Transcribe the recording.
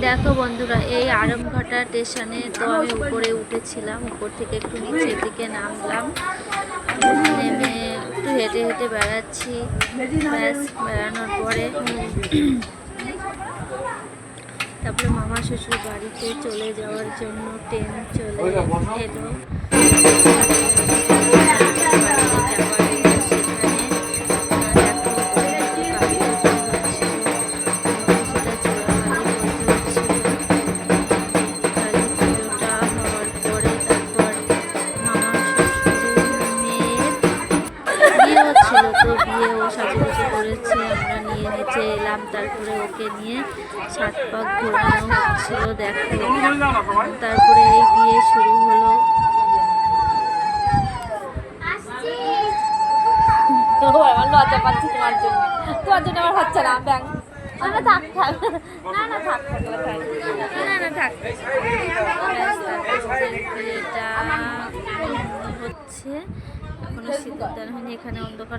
দেখো বন্ধুরা, এই আরামঘাটা স্টেশনে তো আমি উপরে উঠেছিলাম, উপর থেকে একটু নিচের দিকে নামলাম। নেমে একটু হেঁটে হেঁটে বেড়াচ্ছি। ব্যাস বেড়ানোর পরে তারপরে মামা শ্বশুর বাড়িতে চলে যাওয়ার জন্য ট্রেন চলে এলো। তো বিয়েও সাজুগুজু করেছে, আমরা নিয়ে নিচে এলাম। তারপরে ওকে নিয়ে 7 পাক ঘোরানো হচ্ছিল, দেখো। তারপরে এই বিয়ে শুরু হলো। আমার লজ্জা পাচ্ছি তোমার জন্য আমার হচ্ছে না। ব্যাং না থাক থাক না না থাক থাক না না থাক। বিয়েটা হচ্ছে, এখনো সিঁদুরদান হয়নি, এখানে অন্ধকার।